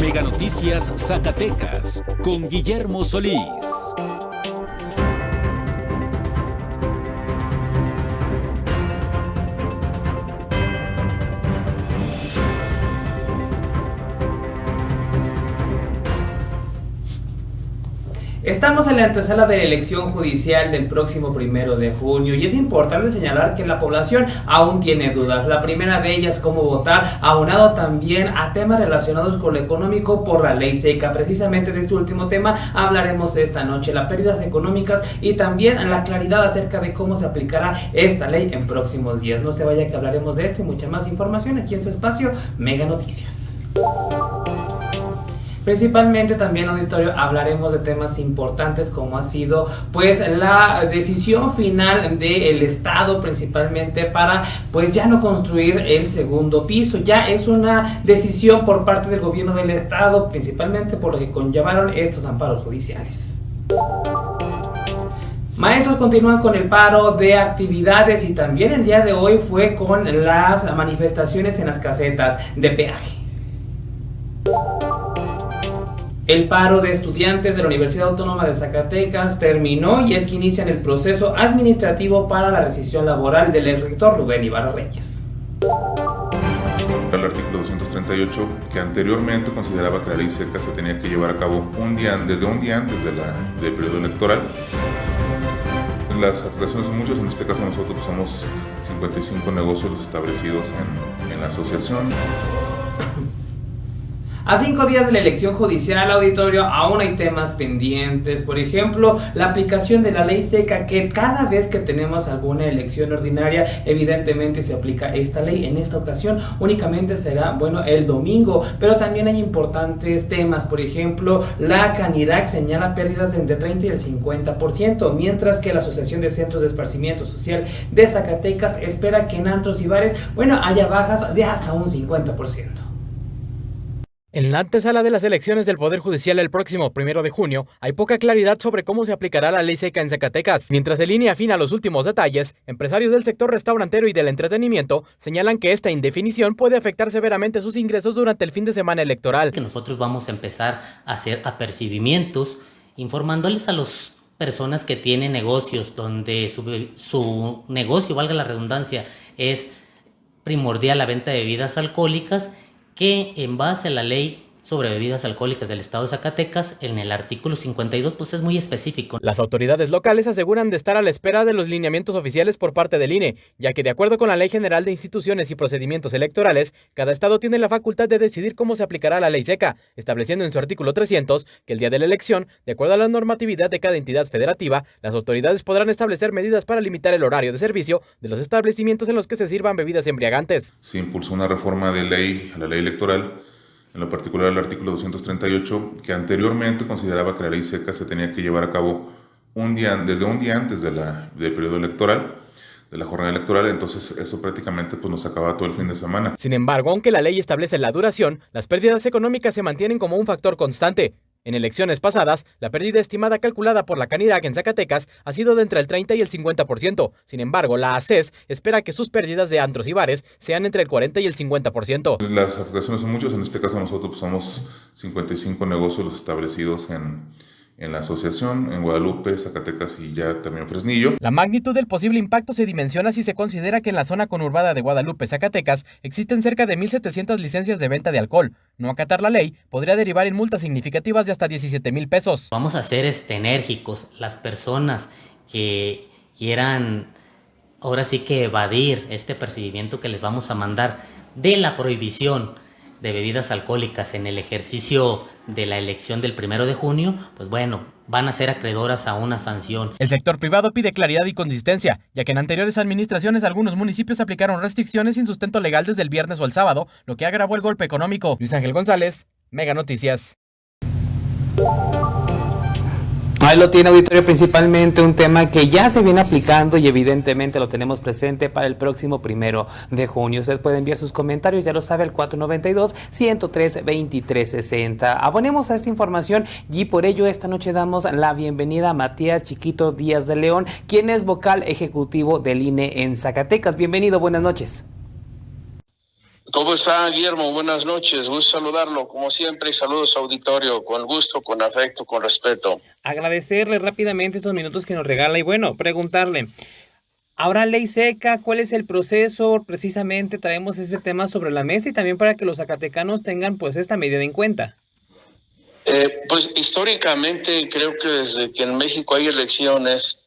Mega Noticias Zacatecas con Guillermo Solís. Estamos en la antesala de la elección judicial del próximo 1 de junio y es importante señalar que la población aún tiene dudas. La primera de ellas, cómo votar, aunado también a temas relacionados con lo económico por la ley seca. Precisamente de este último tema hablaremos esta noche, las pérdidas económicas y también la claridad acerca de cómo se aplicará esta ley en próximos días. No se vaya que hablaremos de esto y mucha más información aquí en su espacio Mega Noticias. Principalmente también, auditorio, hablaremos de temas importantes como ha sido pues la decisión final del Estado principalmente para pues ya no construir el segundo piso. Ya es una decisión por parte del gobierno del Estado, principalmente por lo que conllevaron estos amparos judiciales. Maestros continúan con el paro de actividades y también el día de hoy fue con las manifestaciones en las casetas de peaje. El paro de estudiantes de la Universidad Autónoma de Zacatecas terminó y es que inician el proceso administrativo para la rescisión laboral del rector Rubén Ibarra Reyes. El artículo 238, que anteriormente consideraba que la ley seca se tenía que llevar a cabo desde un día antes del periodo electoral. Las afectaciones son muchas, en este caso nosotros somos 55 negocios los establecidos en la asociación. A 5 días de la elección judicial, auditorio, aún hay temas pendientes. Por ejemplo, la aplicación de la ley seca, que cada vez que tenemos alguna elección ordinaria, evidentemente se aplica esta ley. En esta ocasión únicamente será, el domingo, pero también hay importantes temas. Por ejemplo, la Canirac señala pérdidas entre 30 y el 50%, mientras que la Asociación de Centros de Esparcimiento Social de Zacatecas espera que en antros y bares, haya bajas de hasta un 50%. En la antesala de las elecciones del Poder Judicial el próximo 1 de junio, hay poca claridad sobre cómo se aplicará la ley seca en Zacatecas. Mientras se línea fina los últimos detalles, empresarios del sector restaurantero y del entretenimiento señalan que esta indefinición puede afectar severamente sus ingresos durante el fin de semana electoral. Que nosotros vamos a empezar a hacer apercibimientos, informándoles a las personas que tienen negocios donde su negocio, valga la redundancia, es primordial la venta de bebidas alcohólicas, que en base a la ley sobre bebidas alcohólicas del Estado de Zacatecas, en el artículo 52, pues es muy específico. Las autoridades locales aseguran de estar a la espera de los lineamientos oficiales por parte del INE, ya que de acuerdo con la Ley General de Instituciones y Procedimientos Electorales, cada estado tiene la facultad de decidir cómo se aplicará la ley seca, estableciendo en su artículo 300 que el día de la elección, de acuerdo a la normatividad de cada entidad federativa, las autoridades podrán establecer medidas para limitar el horario de servicio de los establecimientos en los que se sirvan bebidas embriagantes. Se impulsó una reforma de ley a la ley electoral, en lo particular el artículo 238, que anteriormente consideraba que la ley seca se tenía que llevar a cabo desde un día antes del periodo electoral, de la jornada electoral. Entonces eso prácticamente nos acababa todo el fin de semana. Sin embargo, aunque la ley establece la duración, las pérdidas económicas se mantienen como un factor constante. En elecciones pasadas, la pérdida estimada calculada por la Canirac en Zacatecas ha sido de entre el 30 y el 50%. Sin embargo, la ACES espera que sus pérdidas de antros y bares sean entre el 40 y el 50%. Las afectaciones son muchas, en este caso nosotros somos 55 negocios los establecidos en la asociación, en Guadalupe, Zacatecas y ya también Fresnillo. La magnitud del posible impacto se dimensiona si se considera que en la zona conurbada de Guadalupe, Zacatecas, existen cerca de 1,700 licencias de venta de alcohol. No acatar la ley podría derivar en multas significativas de hasta 17,000 pesos. Vamos a ser enérgicos. Las personas que quieran ahora sí que evadir este percibimiento que les vamos a mandar de la prohibición de bebidas alcohólicas en el ejercicio de la elección del 1 de junio, van a ser acreedoras a una sanción. El sector privado pide claridad y consistencia, ya que en anteriores administraciones algunos municipios aplicaron restricciones sin sustento legal desde el viernes o el sábado, lo que agravó el golpe económico. Luis Ángel González, Mega Noticias. Ahí lo tiene, auditorio, principalmente un tema que ya se viene aplicando y evidentemente lo tenemos presente para el próximo 1 de junio. Usted puede enviar sus comentarios, ya lo sabe, al 492-103-2360. Abonemos a esta información y por ello esta noche damos la bienvenida a Matías Chiquito Díaz de León, quien es vocal ejecutivo del INE en Zacatecas. Bienvenido, buenas noches. ¿Cómo está, Guillermo? Buenas noches, gusto saludarlo, como siempre, y saludos auditorio, con gusto, con afecto, con respeto. Agradecerle rápidamente estos minutos que nos regala y bueno, preguntarle, ¿habrá ley seca? ¿Cuál es el proceso? Precisamente traemos ese tema sobre la mesa y también para que los zacatecanos tengan pues esta medida en cuenta. Pues históricamente creo que desde que en México hay elecciones,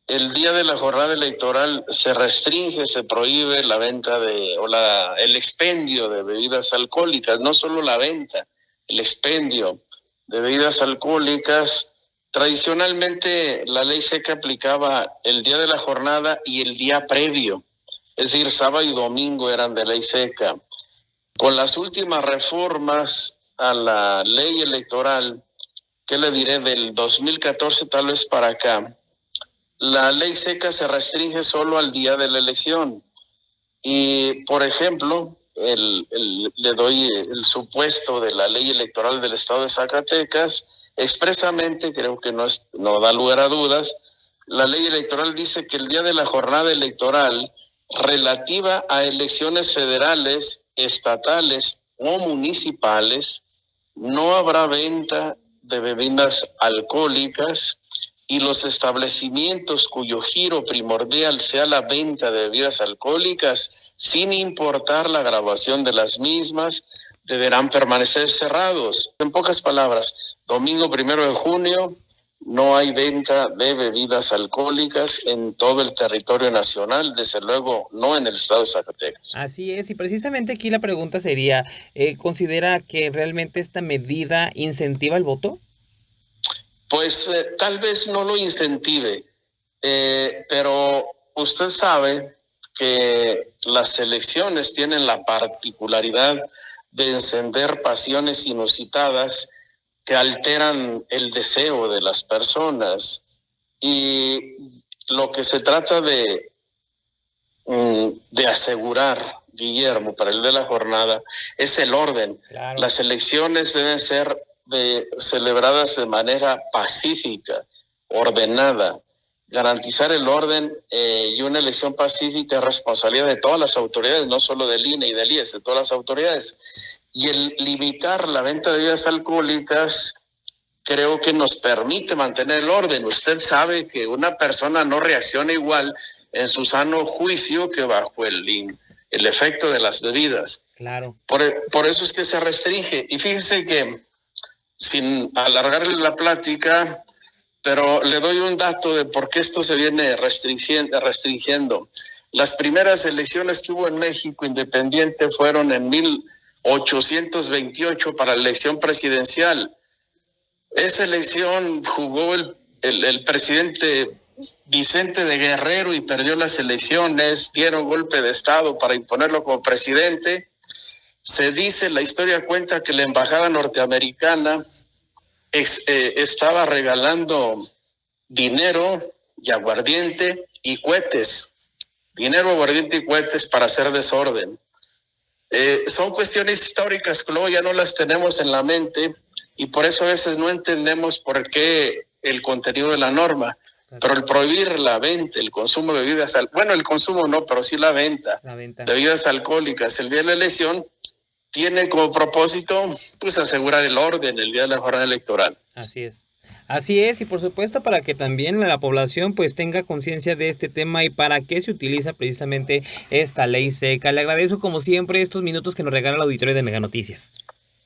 el día de la jornada electoral se restringe, se prohíbe la venta el expendio de bebidas alcohólicas, no solo la venta, el expendio de bebidas alcohólicas. Tradicionalmente la ley seca aplicaba el día de la jornada y el día previo, es decir, sábado y domingo eran de ley seca. Con las últimas reformas a la ley electoral, ¿qué le diré? Del 2014 tal vez para acá, la ley seca se restringe solo al día de la elección. Y, por ejemplo, le doy el supuesto de la ley electoral del estado de Zacatecas, expresamente, creo que no da lugar a dudas, la ley electoral dice que el día de la jornada electoral relativa a elecciones federales, estatales o municipales, no habrá venta de bebidas alcohólicas, y los establecimientos cuyo giro primordial sea la venta de bebidas alcohólicas, sin importar la graduación de las mismas, deberán permanecer cerrados. En pocas palabras, domingo 1 de junio no hay venta de bebidas alcohólicas en todo el territorio nacional, desde luego no en el estado de Zacatecas. Así es, y precisamente aquí la pregunta sería, ¿considera que realmente esta medida incentiva el voto? Pues tal vez no lo incentive, pero usted sabe que las elecciones tienen la particularidad de encender pasiones inusitadas que alteran el deseo de las personas. Y lo que se trata de asegurar, Guillermo, para el de la jornada, es el orden. Claro. Las elecciones deben ser celebradas de manera pacífica, ordenada. Garantizar el orden y una elección pacífica es responsabilidad de todas las autoridades, no solo del INE y del IES, de todas las autoridades. Y el limitar la venta de bebidas alcohólicas creo que nos permite mantener el orden. Usted sabe que una persona no reacciona igual en su sano juicio que bajo el efecto de las bebidas. Claro. Por eso es que se restringe. Y fíjese que, sin alargarle la plática, pero le doy un dato de por qué esto se viene restringiendo. Las primeras elecciones que hubo en México independiente fueron en 1828 para la elección presidencial. Esa elección jugó el presidente Vicente de Guerrero y perdió las elecciones, dieron golpe de estado para imponerlo como presidente. Se dice, la historia cuenta que la embajada norteamericana estaba regalando dinero y aguardiente y cohetes. Dinero, aguardiente y cohetes para hacer desorden. Son cuestiones históricas que luego ya no las tenemos en la mente y por eso a veces no entendemos por qué el contenido de la norma. Pero el prohibir la venta, el consumo de bebidas, bueno, el consumo no, pero sí la venta de bebidas alcohólicas el día de la elección, tiene como propósito pues asegurar el orden el día de la jornada electoral. Así es, y por supuesto para que también la población pues tenga conciencia de este tema y para qué se utiliza precisamente esta ley seca. Le agradezco como siempre estos minutos que nos regala el auditorio de Mega Noticias.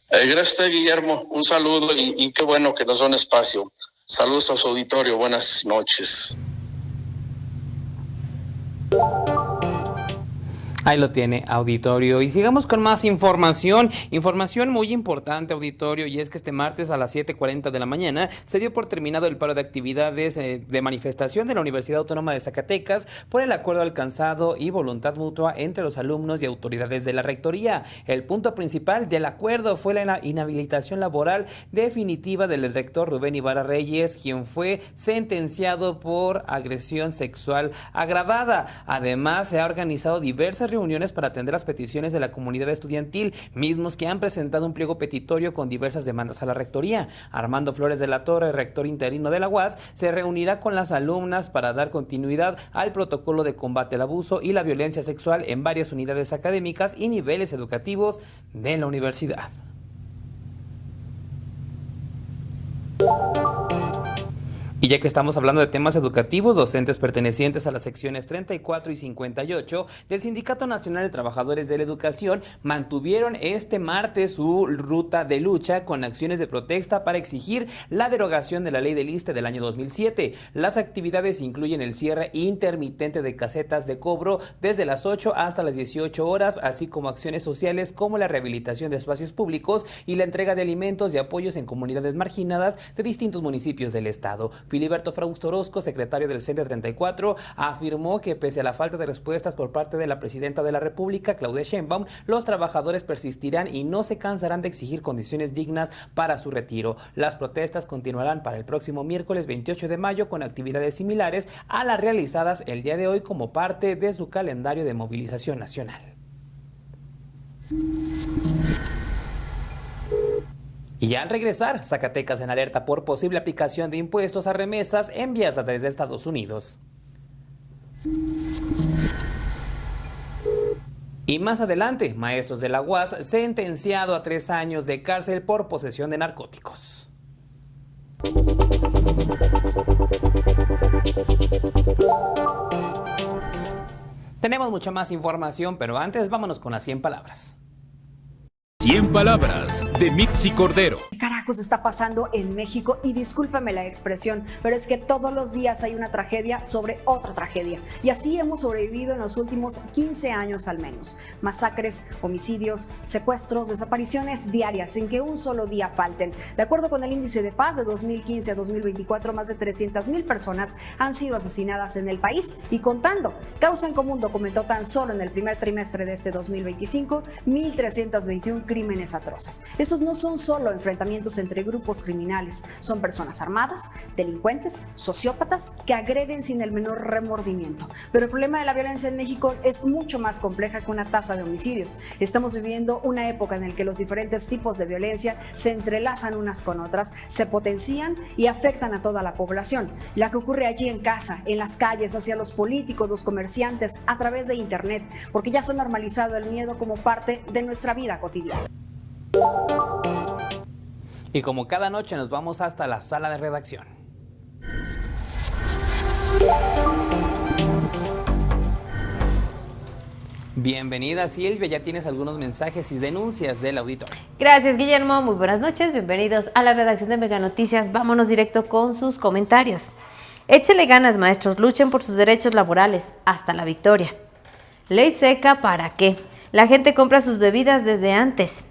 Gracias, Guillermo, un saludo y qué bueno que nos da un espacio. Saludos a su auditorio, buenas noches. Ahí lo tiene, auditorio. Y sigamos con más información muy importante, auditorio, y es que este martes a las 7:40 de la mañana se dio por terminado el paro de actividades de manifestación de la Universidad Autónoma de Zacatecas por el acuerdo alcanzado y voluntad mutua entre los alumnos y autoridades de la rectoría. El punto principal del acuerdo fue la inhabilitación laboral definitiva del rector Rubén Ibarra Reyes, quien fue sentenciado por agresión sexual agravada. Además, se ha organizado diversas reuniones reuniones para atender las peticiones de la comunidad estudiantil, mismos que han presentado un pliego petitorio con diversas demandas a la rectoría. Armando Flores de la Torre, rector interino de la UAS, se reunirá con las alumnas para dar continuidad al protocolo de combate al abuso y la violencia sexual en varias unidades académicas y niveles educativos de la universidad. Y ya que estamos hablando de temas educativos, docentes pertenecientes a las secciones 34 y 58 del Sindicato Nacional de Trabajadores de la Educación mantuvieron este martes su ruta de lucha con acciones de protesta para exigir la derogación de la ley del ISSSTE del año 2007. Las actividades incluyen el cierre intermitente de casetas de cobro desde las 8 hasta las 18 horas, así como acciones sociales como la rehabilitación de espacios públicos y la entrega de alimentos y apoyos en comunidades marginadas de distintos municipios del estado. Filiberto Frausto Orozco, secretario del CENTE 34, afirmó que pese a la falta de respuestas por parte de la presidenta de la República, Claudia Sheinbaum, los trabajadores persistirán y no se cansarán de exigir condiciones dignas para su retiro. Las protestas continuarán para el próximo miércoles 28 de mayo con actividades similares a las realizadas el día de hoy como parte de su calendario de movilización nacional. Y al regresar, Zacatecas en alerta por posible aplicación de impuestos a remesas enviadas desde Estados Unidos. Y más adelante, maestros de la UAS sentenciado a 3 años de cárcel por posesión de narcóticos. Tenemos mucha más información, pero antes vámonos con las 100 palabras. 100 palabras de Mitzi Cordero. ¿Qué carajos está pasando en México? Y discúlpame la expresión, pero es que todos los días hay una tragedia sobre otra tragedia. Y así hemos sobrevivido en los últimos 15 años al menos. Masacres, homicidios, secuestros, desapariciones diarias sin que un solo día falten. De acuerdo con el Índice de Paz de 2015 a 2024, más de 300,000 personas han sido asesinadas en el país y contando. Causa en Común documentó tan solo en el primer trimestre de este 2025 1,321 crímenes atroces. Estos no son solo enfrentamientos entre grupos criminales, son personas armadas, delincuentes, sociópatas que agreden sin el menor remordimiento. Pero el problema de la violencia en México es mucho más compleja que una tasa de homicidios. Estamos viviendo una época en la que los diferentes tipos de violencia se entrelazan unas con otras, se potencian y afectan a toda la población. La que ocurre allí en casa, en las calles, hacia los políticos, los comerciantes, a través de internet, porque ya se ha normalizado el miedo como parte de nuestra vida cotidiana. Y como cada noche nos vamos hasta la sala de redacción. Bienvenida Silvia, ya tienes algunos mensajes y denuncias del auditorio. Gracias Guillermo, muy buenas noches, bienvenidos a la redacción de Mega Noticias. Vámonos directo con sus comentarios. Échele ganas maestros, luchen por sus derechos laborales hasta la victoria. Ley seca, ¿para qué? La gente compra sus bebidas desde antes.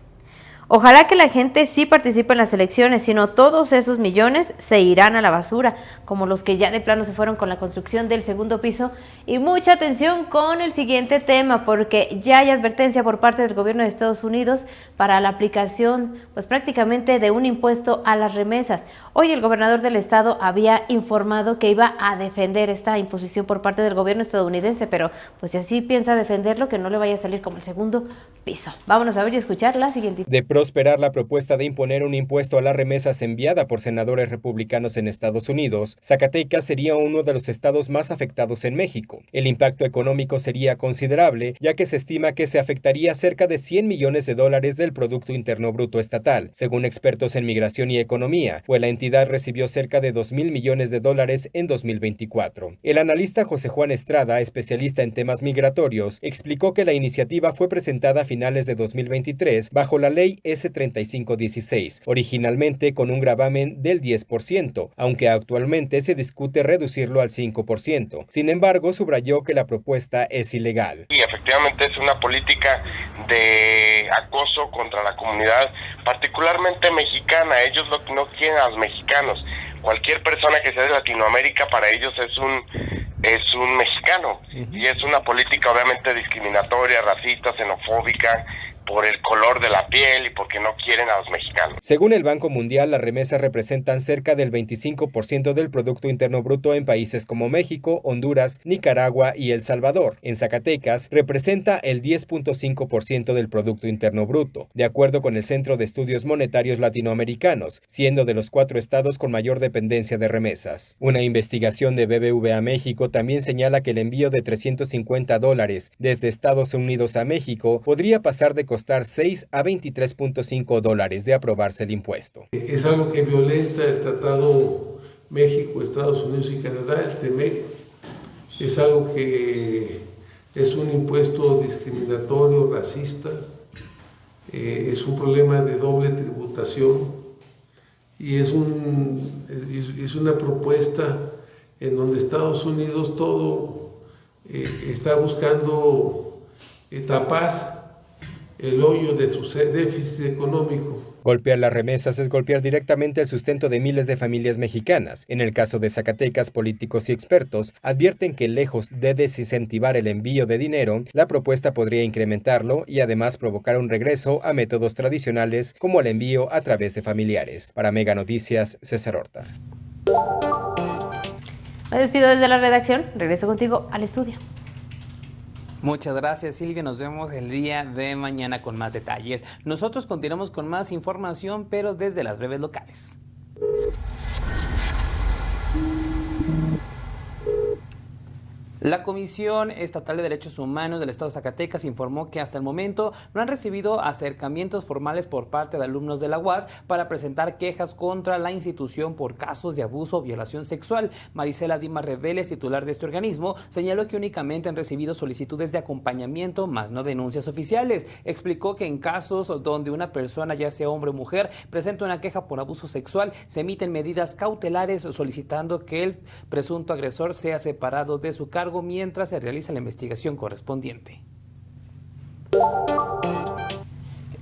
Ojalá que la gente sí participe en las elecciones, si no todos esos millones se irán a la basura, como los que ya de plano se fueron con la construcción del segundo piso. Y mucha atención con el siguiente tema, porque ya hay advertencia por parte del gobierno de Estados Unidos para la aplicación, pues prácticamente de un impuesto a las remesas. Hoy el gobernador del estado había informado que iba a defender esta imposición por parte del gobierno estadounidense, pero pues si así piensa defenderlo, que no le vaya a salir como el segundo piso. Vámonos a ver y escuchar la siguiente. Prosperar la propuesta de imponer un impuesto a las remesas enviada por senadores republicanos en Estados Unidos, Zacatecas sería uno de los estados más afectados en México. El impacto económico sería considerable, ya que se estima que se afectaría cerca de $100 millones del Producto Interno Bruto estatal, según expertos en migración y economía, pues la entidad recibió cerca de $2,000 millones en 2024. El analista José Juan Estrada, especialista en temas migratorios, explicó que la iniciativa fue presentada a finales de 2023 bajo la ley S3516, originalmente con un gravamen del 10%, aunque actualmente se discute reducirlo al 5%. Sin embargo, subrayó que la propuesta es ilegal. Y efectivamente es una política de acoso contra la comunidad, particularmente mexicana. Ellos no quieren a los mexicanos. Cualquier persona que sea de Latinoamérica para ellos es un mexicano. Y es una política obviamente discriminatoria, racista, xenofóbica, por el color de la piel y porque no quieren a los mexicanos. Según el Banco Mundial, las remesas representan cerca del 25% del Producto Interno Bruto en países como México, Honduras, Nicaragua y El Salvador. En Zacatecas, representa el 10.5% del Producto Interno Bruto, de acuerdo con el Centro de Estudios Monetarios Latinoamericanos, siendo de los 4 estados con mayor dependencia de remesas. Una investigación de BBVA México también señala que el envío de $350 desde Estados Unidos a México podría pasar de costar $6 a $23.5 de aprobarse el impuesto. Es algo que violenta el Tratado México, Estados Unidos y Canadá, el TEMEC. Es algo que es un impuesto discriminatorio, racista. Es un problema de doble tributación y es una propuesta en donde Estados Unidos todo está buscando tapar el hoyo de su déficit económico. Golpear las remesas es golpear directamente el sustento de miles de familias mexicanas. En el caso de Zacatecas, políticos y expertos advierten que lejos de desincentivar el envío de dinero, la propuesta podría incrementarlo y además provocar un regreso a métodos tradicionales como el envío a través de familiares. Para Mega Noticias, César Horta. Me despido desde la redacción. Regreso contigo al estudio. Muchas gracias, Silvia. Nos vemos el día de mañana con más detalles. Nosotros continuamos con más información, pero desde las breves locales. La Comisión Estatal de Derechos Humanos del Estado de Zacatecas informó que hasta el momento no han recibido acercamientos formales por parte de alumnos de la UAS para presentar quejas contra la institución por casos de abuso o violación sexual. Marisela Dimas Reveles, titular de este organismo, señaló que únicamente han recibido solicitudes de acompañamiento, más no denuncias oficiales. Explicó que en casos donde una persona, ya sea hombre o mujer, presenta una queja por abuso sexual, se emiten medidas cautelares solicitando que el presunto agresor sea separado de su cargo mientras se realiza la investigación correspondiente.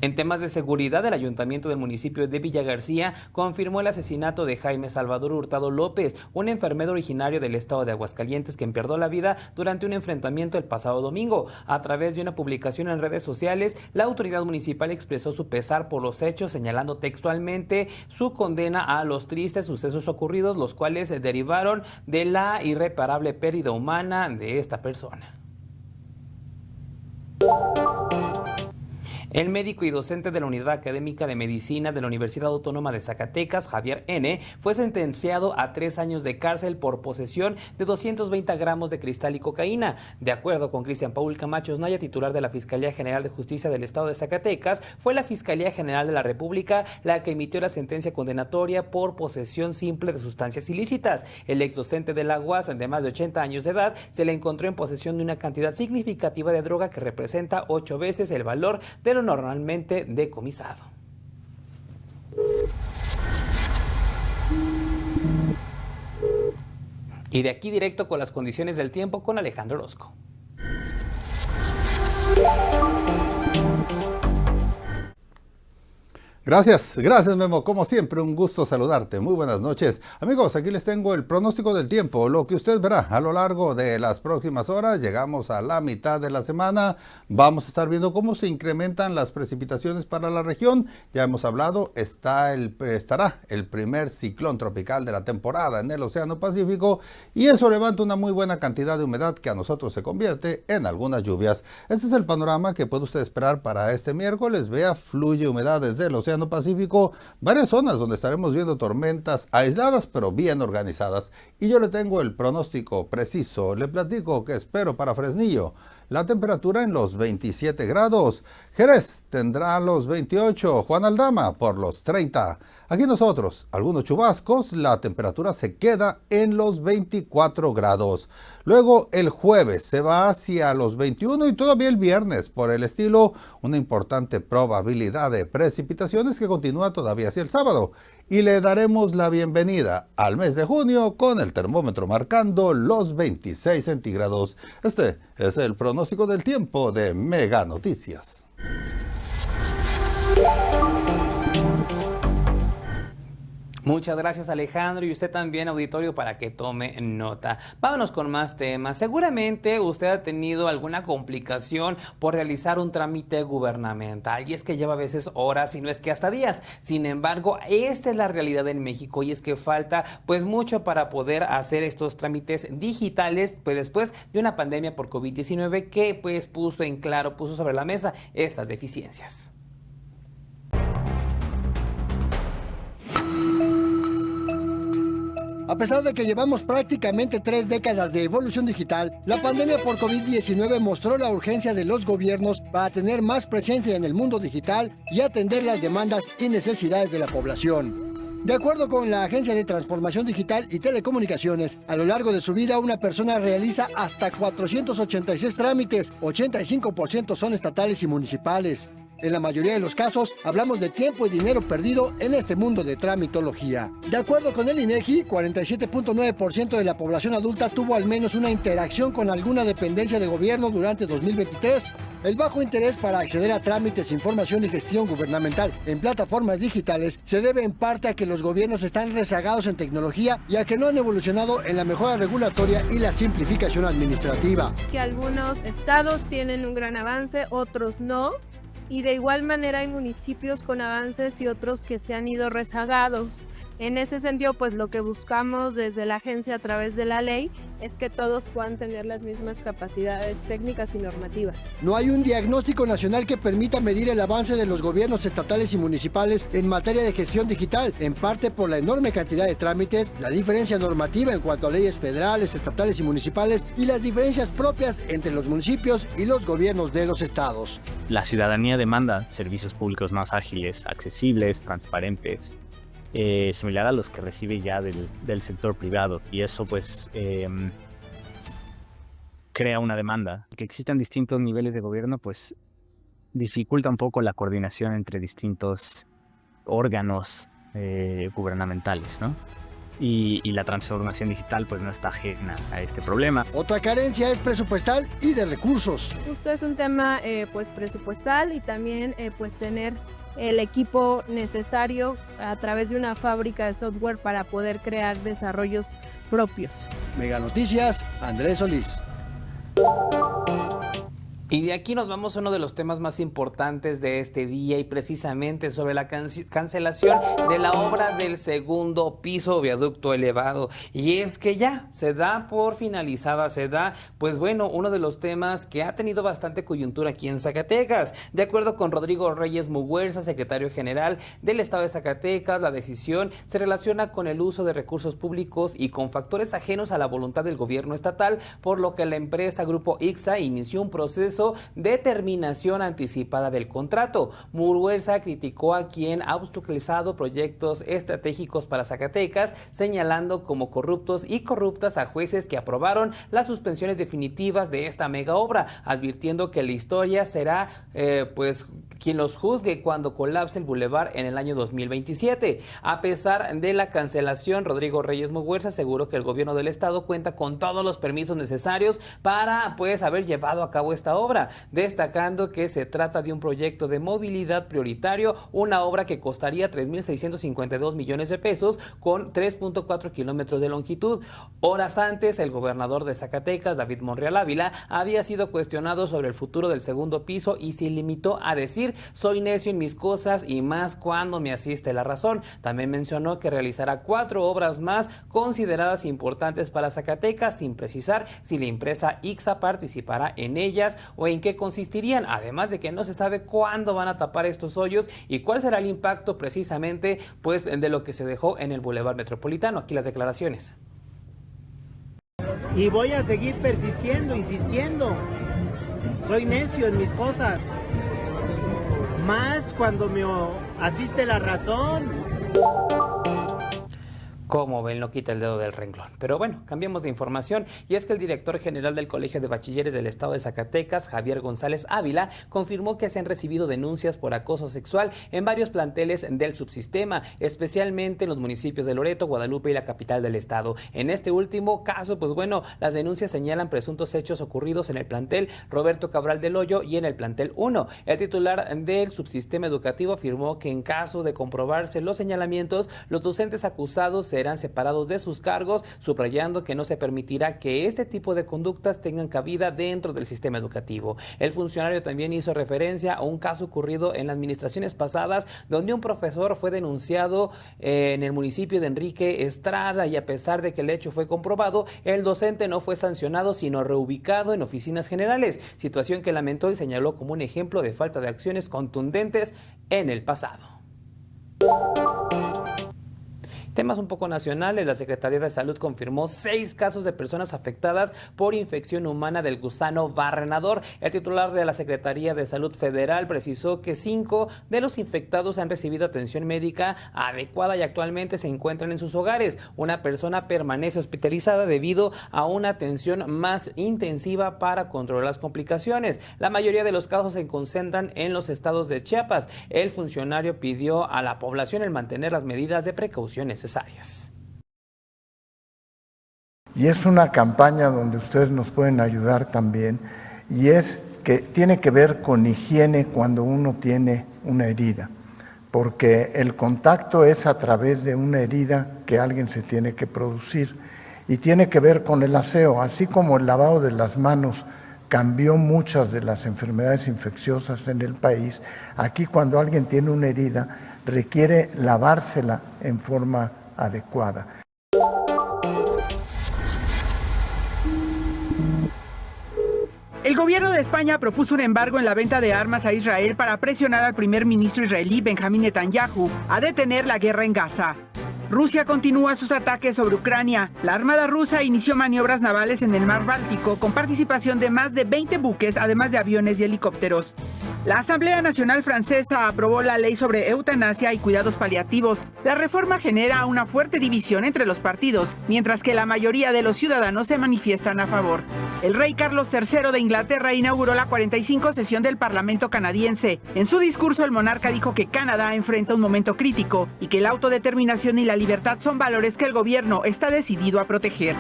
En temas de seguridad, el Ayuntamiento del municipio de Villa García confirmó el asesinato de Jaime Salvador Hurtado López, un enfermero originario del estado de Aguascalientes quien perdió la vida durante un enfrentamiento el pasado domingo. A través de una publicación en redes sociales, la autoridad municipal expresó su pesar por los hechos, señalando textualmente su condena a los tristes sucesos ocurridos, los cuales derivaron de la irreparable pérdida humana de esta persona. El médico y docente de la Unidad Académica de Medicina de la Universidad Autónoma de Zacatecas, Javier N., fue sentenciado a 3 años de cárcel por posesión de 220 gramos de cristal y cocaína. De acuerdo con Cristian Paul Camacho Osnaya, titular de la Fiscalía General de Justicia del Estado de Zacatecas, fue la Fiscalía General de la República la que emitió la sentencia condenatoria por posesión simple de sustancias ilícitas. El exdocente de la UAS, de más de 80 años de edad, se le encontró en posesión de una cantidad significativa de droga que representa 8 veces el valor de lo normalmente decomisado. Y de aquí directo con las condiciones del tiempo con Alejandro Orozco. Gracias Memo, como siempre un gusto saludarte, muy buenas noches. Amigos, aquí les tengo el pronóstico del tiempo, lo que usted verá a lo largo de las próximas horas. Llegamos a la mitad de la semana, vamos a estar viendo cómo se incrementan las precipitaciones para la región. Ya hemos hablado, estará el primer ciclón tropical de la temporada en el Océano Pacífico y eso levanta una muy buena cantidad de humedad que a nosotros se convierte en algunas lluvias. Este es el panorama que puede usted esperar para este miércoles. Vea, fluye humedad desde el Océano Pacífico, varias zonas donde estaremos viendo tormentas aisladas pero bien organizadas. Y yo le tengo el pronóstico preciso, le platico que espero para Fresnillo. La temperatura en los 27 grados. Jerez tendrá los 28. Juan Aldama por los 30. Aquí nosotros, algunos chubascos, la temperatura se queda en los 24 grados. Luego el jueves se va hacia los 21 y todavía el viernes, por el estilo, una importante probabilidad de precipitaciones que continúa todavía hacia el sábado. Y le daremos la bienvenida al mes de junio con el termómetro marcando los 26 centígrados. Este es el pronóstico del tiempo de Mega Noticias. Muchas gracias, Alejandro, y usted también, auditorio, para que tome nota. Vámonos con más temas. Seguramente usted ha tenido alguna complicación por realizar un trámite gubernamental, y es que lleva a veces horas, y no es que hasta días. Sin embargo, esta es la realidad en México, y es que falta pues mucho para poder hacer estos trámites digitales, pues después de una pandemia por COVID-19 que pues puso sobre la mesa estas deficiencias. A pesar de que llevamos prácticamente 3 décadas de evolución digital, la pandemia por COVID-19 mostró la urgencia de los gobiernos para tener más presencia en el mundo digital y atender las demandas y necesidades de la población. De acuerdo con la Agencia de Transformación Digital y Telecomunicaciones, a lo largo de su vida una persona realiza hasta 486 trámites, 85% son estatales y municipales. En la mayoría de los casos, hablamos de tiempo y dinero perdido en este mundo de tramitología. De acuerdo con el INEGI, 47.9% de la población adulta tuvo al menos una interacción con alguna dependencia de gobierno durante 2023. El bajo interés para acceder a trámites, información y gestión gubernamental en plataformas digitales se debe en parte a que los gobiernos están rezagados en tecnología y a que no han evolucionado en la mejora regulatoria y la simplificación administrativa. Que algunos estados tienen un gran avance, otros no. Y de igual manera hay municipios con avances y otros que se han ido rezagados. En ese sentido, pues lo que buscamos desde la agencia a través de la ley es que todos puedan tener las mismas capacidades técnicas y normativas. No hay un diagnóstico nacional que permita medir el avance de los gobiernos estatales y municipales en materia de gestión digital, en parte por la enorme cantidad de trámites, la diferencia normativa en cuanto a leyes federales, estatales y municipales y las diferencias propias entre los municipios y los gobiernos de los estados. La ciudadanía demanda servicios públicos más ágiles, accesibles, transparentes, similar a los que recibe ya del sector privado, y eso pues crea una demanda. Que existan distintos niveles de gobierno pues dificulta un poco la coordinación entre distintos órganos gubernamentales, ¿no? Y la transformación digital pues no está ajena a este problema. Otra carencia es presupuestal y de recursos. Justo es un tema pues presupuestal y también pues tener el equipo necesario a través de una fábrica de software para poder crear desarrollos propios. Mega Noticias, Andrés Solís. Y de aquí nos vamos a uno de los temas más importantes de este día, y precisamente sobre la cancelación de la obra del segundo piso viaducto elevado. Y es que ya se da por finalizada, pues bueno, uno de los temas que ha tenido bastante coyuntura aquí en Zacatecas. De acuerdo con Rodrigo Reyes Muguerza, secretario general del estado de Zacatecas, la decisión se relaciona con el uso de recursos públicos y con factores ajenos a la voluntad del gobierno estatal, por lo que la empresa Grupo IXA inició un proceso de terminación anticipada del contrato. Muguerza criticó a quien ha obstaculizado proyectos estratégicos para Zacatecas, señalando como corruptos y corruptas a jueces que aprobaron las suspensiones definitivas de esta mega obra, advirtiendo que la historia será pues quien los juzgue cuando colapse el bulevar en el año 2027. A pesar de la cancelación, Rodrigo Reyes Muguerza aseguró que el gobierno del estado cuenta con todos los permisos necesarios para pues haber llevado a cabo esta obra, destacando que se trata de un proyecto de movilidad prioritario, una obra que costaría 3.652 millones de pesos con 3.4 kilómetros de longitud. Horas antes, el gobernador de Zacatecas, David Monreal Ávila, había sido cuestionado sobre el futuro del segundo piso y se limitó a decir: soy necio en mis cosas y más cuando me asiste la razón. También mencionó que realizará 4 obras más consideradas importantes para Zacatecas, sin precisar si la empresa IXA participará en ellas o en qué consistirían, además de que no se sabe cuándo van a tapar estos hoyos y cuál será el impacto precisamente pues de lo que se dejó en el Boulevard Metropolitano. Aquí las declaraciones. Y voy a seguir persistiendo, insistiendo. Soy necio en mis cosas, más cuando me asiste la razón. Como ven, no quita el dedo del renglón. Pero bueno, cambiemos de información, y es que el director general del Colegio de Bachilleres del Estado de Zacatecas, Javier González Ávila, confirmó que se han recibido denuncias por acoso sexual en varios planteles del subsistema, especialmente en los municipios de Loreto, Guadalupe y la capital del estado. En este último caso, pues bueno, las denuncias señalan presuntos hechos ocurridos en el plantel Roberto Cabral del Hoyo y en el plantel 1. El titular del subsistema educativo afirmó que en caso de comprobarse los señalamientos, los docentes acusados serán separados de sus cargos, subrayando que no se permitirá que este tipo de conductas tengan cabida dentro del sistema educativo. El funcionario también hizo referencia a un caso ocurrido en las administraciones pasadas, donde un profesor fue denunciado en el municipio de Enrique Estrada, y a pesar de que el hecho fue comprobado, el docente no fue sancionado, sino reubicado en oficinas generales, situación que lamentó y señaló como un ejemplo de falta de acciones contundentes en el pasado. Temas un poco nacionales, la Secretaría de Salud confirmó 6 casos de personas afectadas por infección humana del gusano barrenador. El titular de la Secretaría de Salud Federal precisó que 5 de los infectados han recibido atención médica adecuada y actualmente se encuentran en sus hogares. Una persona permanece hospitalizada debido a una atención más intensiva para controlar las complicaciones. La mayoría de los casos se concentran en los estados de Chiapas. El funcionario pidió a la población el mantener las medidas de precaución necesarias. Y es una campaña donde ustedes nos pueden ayudar también, y es que tiene que ver con higiene cuando uno tiene una herida, porque el contacto es a través de una herida que alguien se tiene que producir, y tiene que ver con el aseo, así como el lavado de las manos cambió muchas de las enfermedades infecciosas en el país. Aquí, cuando alguien tiene una herida, requiere lavársela en forma adecuada. El gobierno de España propuso un embargo en la venta de armas a Israel para presionar al primer ministro israelí Benjamín Netanyahu a detener la guerra en Gaza. Rusia continúa sus ataques sobre Ucrania. La Armada rusa inició maniobras navales en el Mar Báltico con participación de más de 20 buques, además de aviones y helicópteros. La Asamblea Nacional Francesa aprobó la ley sobre eutanasia y cuidados paliativos. La reforma genera una fuerte división entre los partidos, mientras que la mayoría de los ciudadanos se manifiestan a favor. El rey Carlos III de Inglaterra inauguró la 45 sesión del Parlamento canadiense. En su discurso, el monarca dijo que Canadá enfrenta un momento crítico y que la autodeterminación y la libertad son valores que el gobierno está decidido a proteger.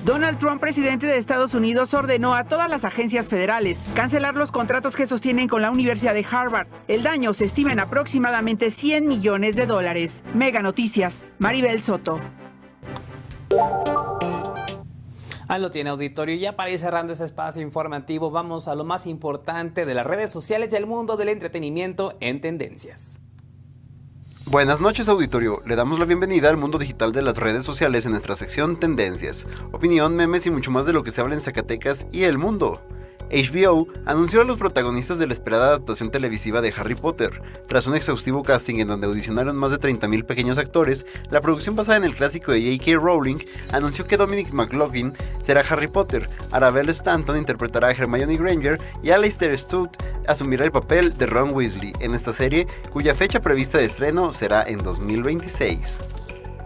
Donald Trump, presidente de Estados Unidos, ordenó a todas las agencias federales cancelar los contratos que sostienen con la Universidad de Harvard. El daño se estima en aproximadamente $100 millones. Mega Noticias, Maribel Soto. Ahí lo tiene, auditorio. Ya para ir cerrando ese espacio informativo, vamos a lo más importante de las redes sociales y el mundo del entretenimiento en Tendencias. Buenas noches, auditorio. Le damos la bienvenida al mundo digital de las redes sociales en nuestra sección Tendencias, opinión, memes y mucho más de lo que se habla en Zacatecas y el mundo. HBO anunció a los protagonistas de la esperada adaptación televisiva de Harry Potter. Tras un exhaustivo casting en donde audicionaron más de 30,000 pequeños actores, la producción basada en el clásico de J.K. Rowling anunció que Dominic McLaughlin será Harry Potter, Arabella Stanton interpretará a Hermione Granger y Alistair Stutt asumirá el papel de Ron Weasley en esta serie, cuya fecha prevista de estreno será en 2026.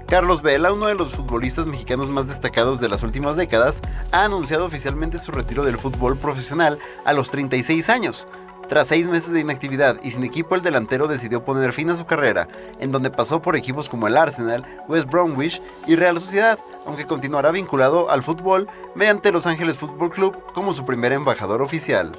Carlos Vela, uno de los futbolistas mexicanos más destacados de las últimas décadas, ha anunciado oficialmente su retiro del fútbol profesional a los 36 años. Tras 6 meses de inactividad y sin equipo, el delantero decidió poner fin a su carrera, en donde pasó por equipos como el Arsenal, West Bromwich y Real Sociedad, aunque continuará vinculado al fútbol mediante Los Ángeles Fútbol Club como su primer embajador oficial.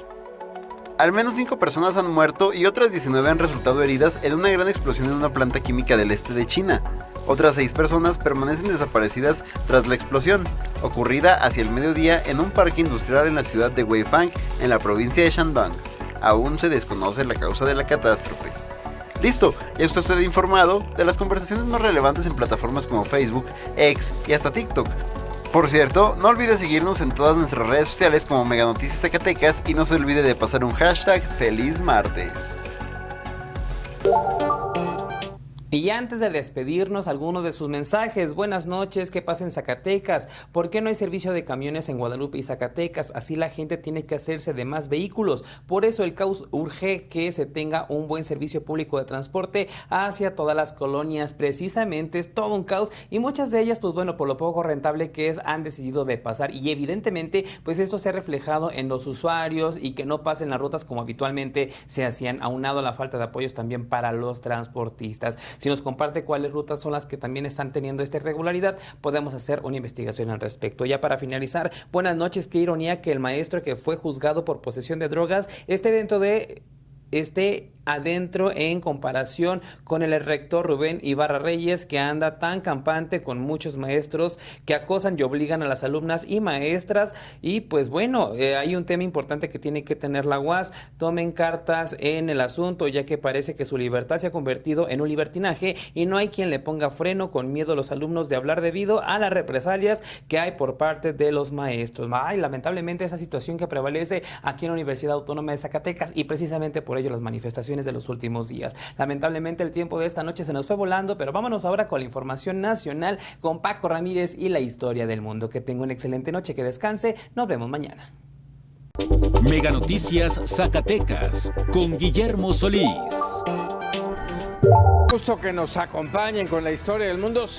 Al menos 5 personas han muerto y otras 19 han resultado heridas en una gran explosión en una planta química del este de China. Otras 6 personas permanecen desaparecidas tras la explosión, ocurrida hacia el mediodía en un parque industrial en la ciudad de Weifang, en la provincia de Shandong. Aún se desconoce la causa de la catástrofe. Listo, ya está usted informado de las conversaciones más relevantes en plataformas como Facebook, X y hasta TikTok. Por cierto, no olvide seguirnos en todas nuestras redes sociales como Mega Noticias Zacatecas y no se olvide de pasar un hashtag Feliz Martes. Y antes de despedirnos, algunos de sus mensajes. Buenas noches, ¿qué pasa en Zacatecas? ¿Por qué no hay servicio de camiones en Guadalupe y Zacatecas? Así la gente tiene que hacerse de más vehículos. Por eso el CAUS urge que se tenga un buen servicio público de transporte hacia todas las colonias. Precisamente es todo un caos y muchas de ellas, pues bueno, por lo poco rentable que es, han decidido de pasar. Y evidentemente, pues esto se ha reflejado en los usuarios y que no pasen las rutas como habitualmente se hacían, aunado a la falta de apoyos también para los transportistas. Si nos comparte cuáles rutas son las que también están teniendo esta irregularidad, podemos hacer una investigación al respecto. Ya para finalizar, buenas noches. Qué ironía que el maestro que fue juzgado por posesión de drogas esté adentro en comparación con el rector Rubén Ibarra Reyes, que anda tan campante con muchos maestros que acosan y obligan a las alumnas y maestras. Y pues bueno, hay un tema importante que tiene que tener la UAS. Tomen cartas en el asunto, ya que parece que su libertad se ha convertido en un libertinaje y no hay quien le ponga freno, con miedo a los alumnos de hablar debido a las represalias que hay por parte de los maestros. Lamentablemente esa situación que prevalece aquí en la Universidad Autónoma de Zacatecas, y precisamente por ello las manifestaciones de los últimos días. Lamentablemente el tiempo de esta noche se nos fue volando, pero vámonos ahora con la información nacional con Paco Ramírez y la historia del mundo. Que tenga una excelente noche, que descanse, nos vemos mañana. Mega Noticias Zacatecas con Guillermo Solís. Gusto que nos acompañen con la historia del mundo. Sí.